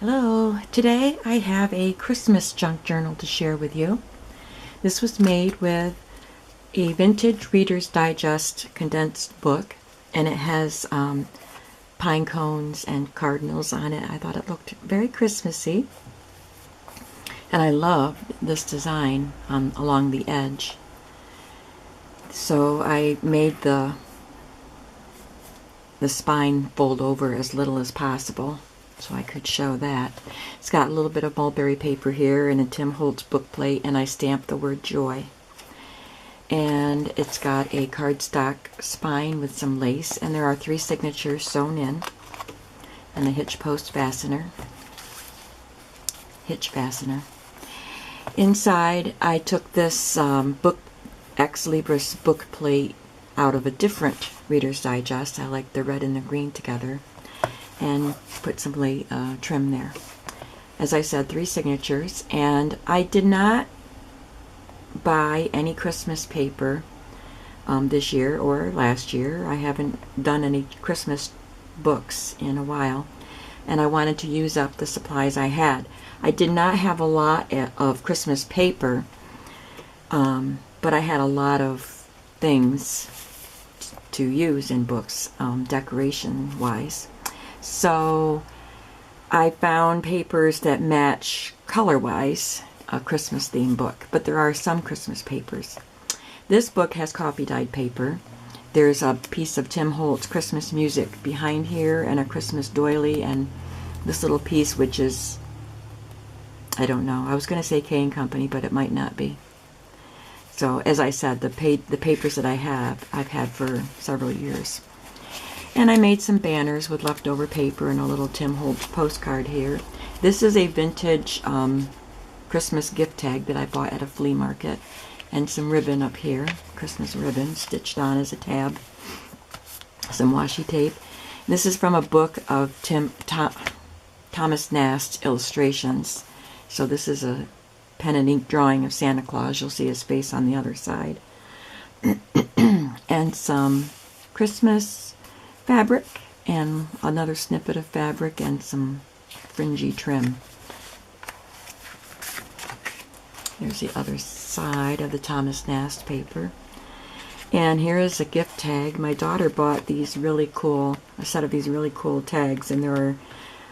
Hello, today I have a Christmas junk journal to share with you. This was made with a vintage Reader's Digest condensed book, and it has pine cones and cardinals on it. I thought it looked very Christmassy, and I love this design along the edge. So I made the spine fold over as little as possible, so I could show that. It's got a little bit of mulberry paper here and a Tim Holtz book plate, and I stamped the word joy. And it's got a cardstock spine with some lace, and there are 3 signatures sewn in, and a hitch fastener. Inside, I took this book Ex Libris book plate out of a different Reader's Digest. I like the red and the green together, and put some trim there. As I said, 3 signatures, and I did not buy any Christmas paper this year or last year. I haven't done any Christmas books in a while, and I wanted to use up the supplies I had. I did not have a lot of Christmas paper, but I had a lot of things to use in books, decoration wise. So I found papers that match color-wise a Christmas themed book, but there are some Christmas papers. This book has coffee-dyed paper. There's a piece of Tim Holtz Christmas music behind here, and a Christmas doily, and this little piece, which is, I don't know, I was going to say K & Company, but it might not be. So as I said, the papers that I've had for several years. And I made some banners with leftover paper and a little Tim Holtz postcard here. This is a vintage Christmas gift tag that I bought at a flea market. And some ribbon up here, Christmas ribbon, stitched on as a tab. Some washi tape. This is from a book of Thomas Nast illustrations. So this is a pen and ink drawing of Santa Claus. You'll see his face on the other side. And some Christmas fabric, and another snippet of fabric, and some fringy trim. There's the other side of the Thomas Nast paper. And here is a gift tag. My daughter bought these really cool, a set of these really cool tags, and there are,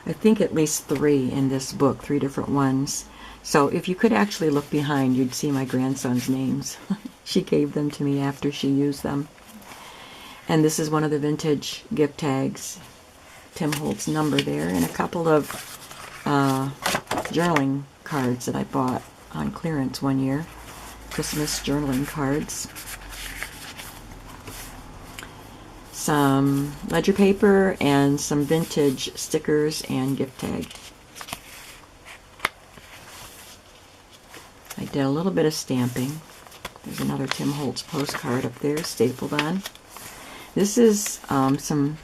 I think, at least 3 in this book, 3 different ones. So if you could actually look behind, you'd see my grandson's names. She gave them to me after she used them. And this is one of the vintage gift tags, Tim Holtz number there, and a couple of journaling cards that I bought on clearance one year. Christmas journaling cards. Some ledger paper and some vintage stickers and gift tag. I did a little bit of stamping. There's another Tim Holtz postcard up there stapled on. This is some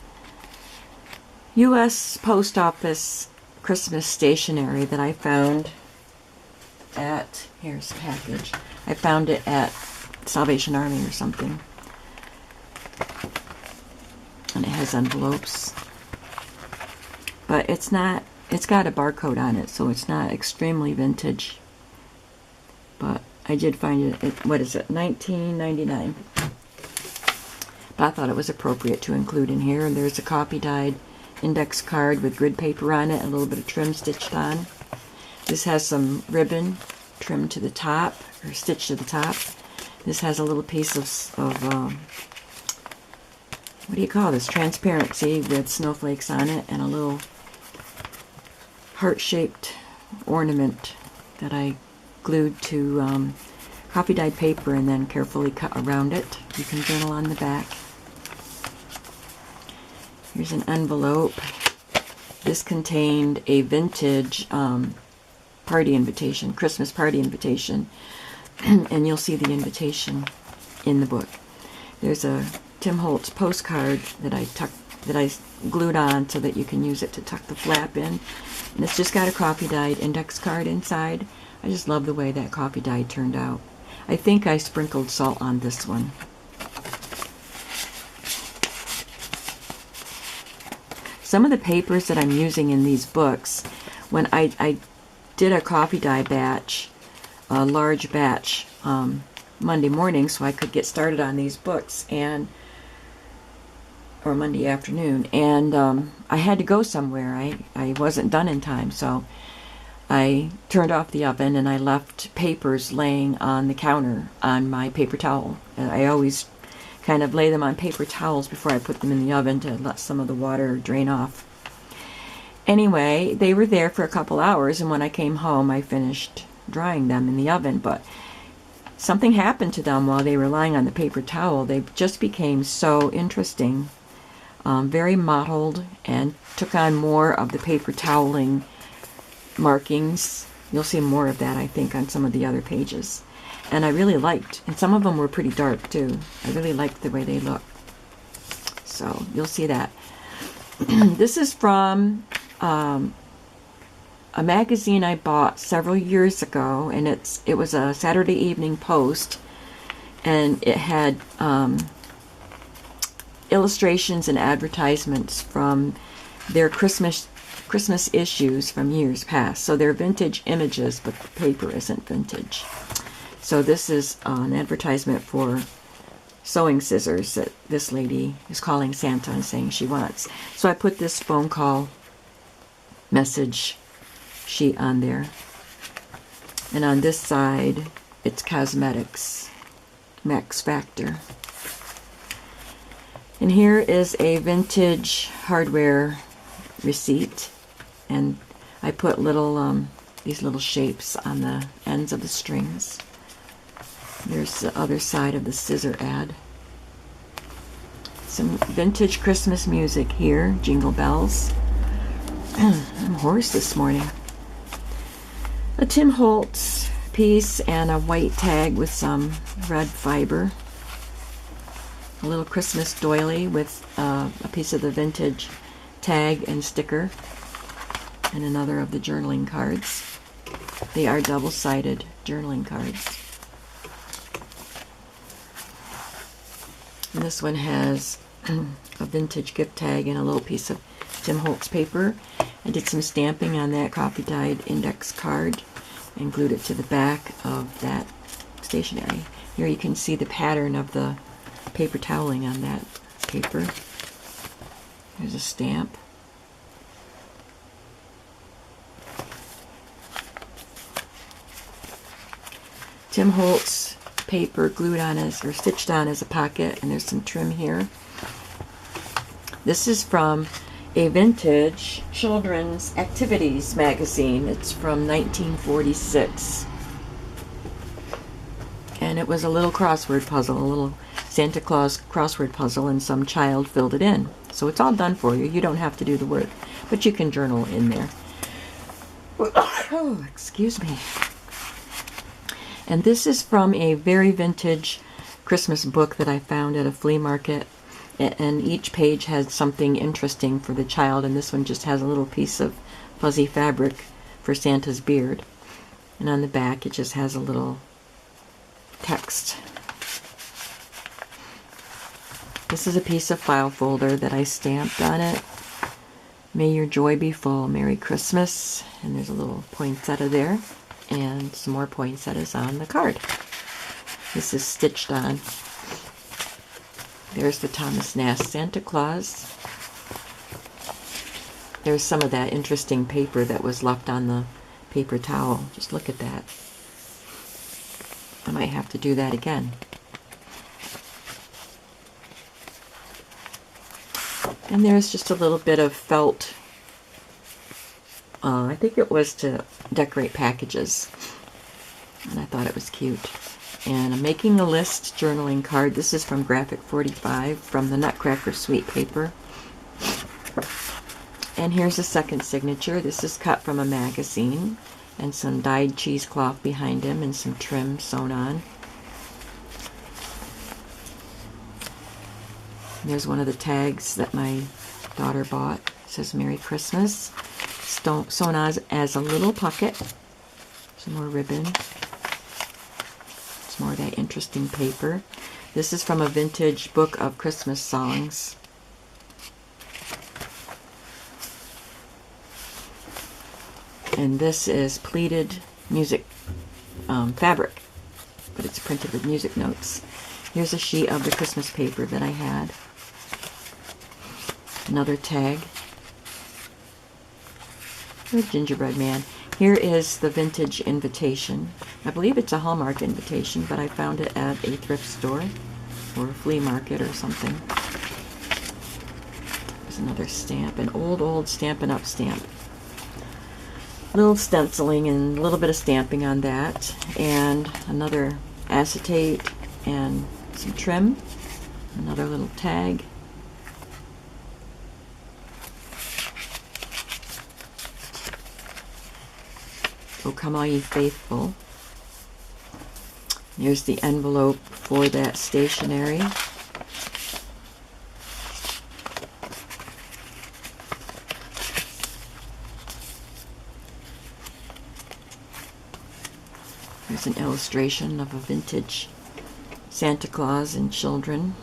U.S. Post Office Christmas stationery that I found at, here's the package. I found it at Salvation Army or something. And it has envelopes. But it's not, it's got a barcode on it, so it's not extremely vintage. But I did find it, what is it, $19.99. But I thought it was appropriate to include in here. And there's a copy-dyed index card with grid paper on it, a little bit of trim stitched on. This has some ribbon trimmed to the top, or stitched to the top. This has a little piece of what do you call this? Transparency with snowflakes on it, and a little heart-shaped ornament that I glued to coffee-dyed paper and then carefully cut around it. You can journal on the back. Here's an envelope. This contained a vintage party invitation, Christmas party invitation, and you'll see the invitation in the book. There's a Tim Holtz postcard that I glued on so that you can use it to tuck the flap in. And it's just got a coffee-dyed index card inside. I just love the way that coffee-dye turned out. I think I sprinkled salt on this one. Some of the papers that I'm using in these books when I did a coffee dye batch, a large batch, Monday morning, so I could get started on these books, or Monday afternoon, and I had to go somewhere. I wasn't done in time, so I turned off the oven and I left papers laying on the counter on my paper towel. And I always kind of lay them on paper towels before I put them in the oven to let some of the water drain off. Anyway, they were there for a couple hours, and when I came home I finished drying them in the oven, but something happened to them while they were lying on the paper towel. They just became so interesting, very mottled, and took on more of the paper toweling markings. You'll see more of that, I think, on some of the other pages. And I really liked, and some of them were pretty dark too. I really liked the way they look. So you'll see that. This is from a magazine I bought several years ago, and it was a Saturday Evening Post, and it had illustrations and advertisements from their Christmas issues from years past. So they're vintage images, but the paper isn't vintage. So this is an advertisement for sewing scissors that this lady is calling Santa and saying she wants. So I put this phone call message sheet on there. And on this side, it's cosmetics, Max Factor. And here is a vintage hardware receipt. And I put little these little shapes on the ends of the strings. There's the other side of the scissor ad. Some vintage Christmas music here, Jingle Bells. I'm hoarse this morning. A Tim Holtz piece and a white tag with some red fiber. A little Christmas doily with a piece of the vintage tag and sticker. And another of the journaling cards. They are double-sided journaling cards. And this one has a vintage gift tag and a little piece of Tim Holtz paper. I did some stamping on that coffee-dyed index card and glued it to the back of that stationery. Here you can see the pattern of the paper toweling on that paper. There's a stamp. Tim Holtz paper glued on as, or stitched on as a pocket, and there's some trim here. This is from a vintage children's activities magazine. It's from 1946. And it was a little crossword puzzle, a little Santa Claus crossword puzzle, and some child filled it in. So it's all done for you. You don't have to do the work, but you can journal in there. Oh, excuse me. And this is from a very vintage Christmas book that I found at a flea market. And each page has something interesting for the child. And this one just has a little piece of fuzzy fabric for Santa's beard. And on the back it just has a little text. This is a piece of file folder that I stamped on it. May your joy be full. Merry Christmas. And there's a little poinsettia there. And some more poinsettias on the card. This is stitched on. There's the Thomas Nast Santa Claus. There's some of that interesting paper that was left on the paper towel. Just look at that. I might have to do that again. And there's just a little bit of felt. I think it was to decorate packages. And I thought it was cute. And I'm making a list journaling card. This is from Graphic 45 from the Nutcracker Sweet paper. And here's a second signature. This is cut from a magazine. And some dyed cheesecloth behind him and some trim sewn on. And there's one of the tags that my daughter bought. It says Merry Christmas. Sewn on as a little pocket. Some more ribbon. Some more of that interesting paper. This is from a vintage book of Christmas songs. And this is pleated music fabric, but it's printed with music notes. Here's a sheet of the Christmas paper that I had. Another tag. The gingerbread man. Here is the vintage invitation. I believe it's a Hallmark invitation, but I found it at a thrift store or a flea market or something. There's another stamp, an old Stampin' Up! Stamp. Little stenciling and a little bit of stamping on that, and another acetate and some trim, another little tag. Oh, come all ye faithful. Here's the envelope for that stationery. There's an illustration of a vintage Santa Claus and children.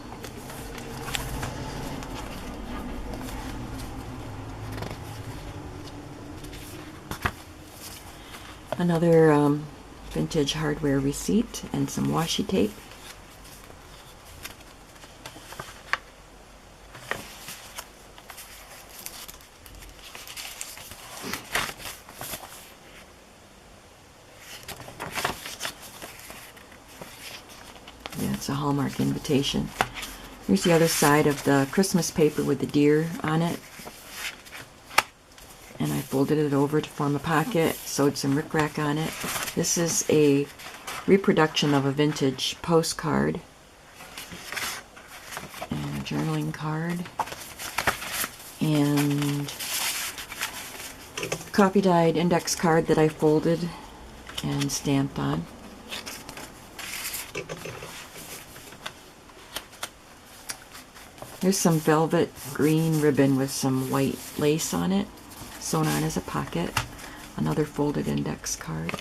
Another vintage hardware receipt and some washi tape. Yeah, it's a Hallmark invitation. Here's the other side of the Christmas paper with the deer on it. And I folded it over to form a pocket, sewed some rickrack on it. This is a reproduction of a vintage postcard and a journaling card and coffee dyed index card that I folded and stamped on. Here's some velvet green ribbon with some white lace on it, sewn on as a pocket. Another folded index card.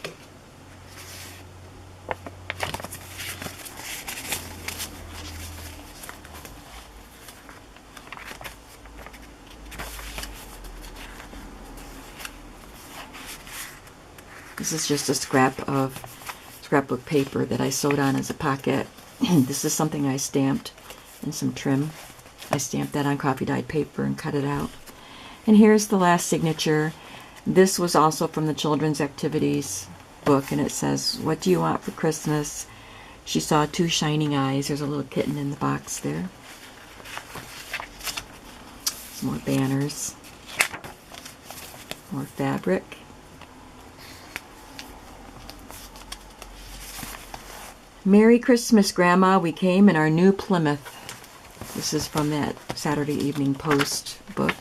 This is just a scrapbook paper that I sewed on as a pocket. This is something I stamped and some trim. I stamped that on coffee dyed paper and cut it out. And here's the last signature. This was also from the children's activities book, and it says, "What do you want for Christmas?" She saw two shining eyes. There's a little kitten in the box there. Some more banners. More fabric. "Merry Christmas, Grandma. We came in our new Plymouth." This is from that Saturday Evening Post book.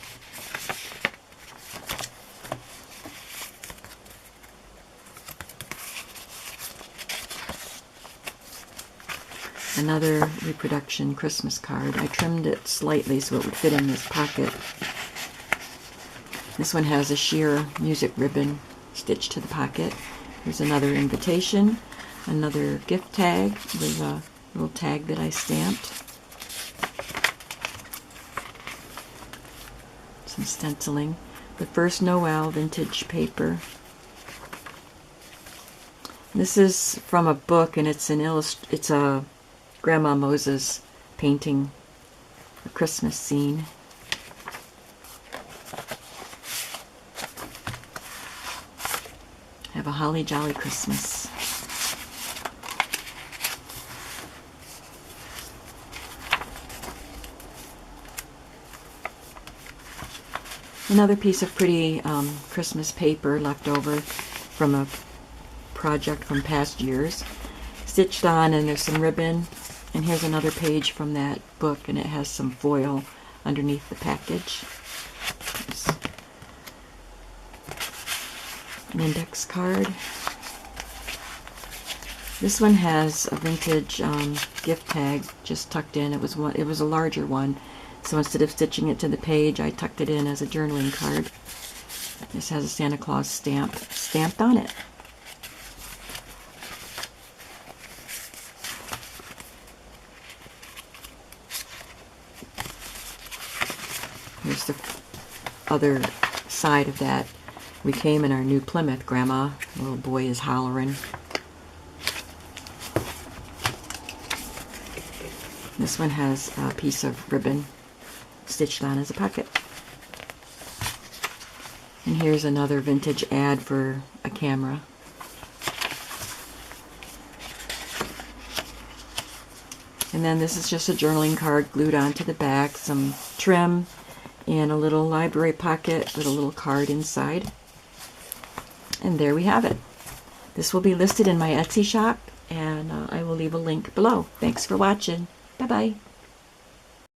Another reproduction Christmas card. I trimmed it slightly so it would fit in this pocket. This one has a sheer music ribbon stitched to the pocket. Here's another invitation. Another gift tag with a little tag that I stamped. Some stenciling. The First Noel vintage paper. This is from a book, and it's a Grandma Moses painting a Christmas scene. Have a holly jolly Christmas. Another piece of pretty Christmas paper left over from a project from past years. Stitched on, and there's some ribbon. And here's another page from that book, and it has some foil underneath the package. There's an index card. This one has a vintage gift tag just tucked in. It was a larger one, so instead of stitching it to the page, I tucked it in as a journaling card. This has a Santa Claus stamp stamped on it. Here's the other side of that We came in our new Plymouth, Grandma. Little boy is hollering. This one has a piece of ribbon stitched on as a pocket. And here's another vintage ad for a camera. And then this is just a journaling card glued onto the back, some trim, and a little library pocket with a little card inside. And there we have it. This will be listed in my Etsy shop, and I will leave a link below. Thanks for watching. Bye-bye.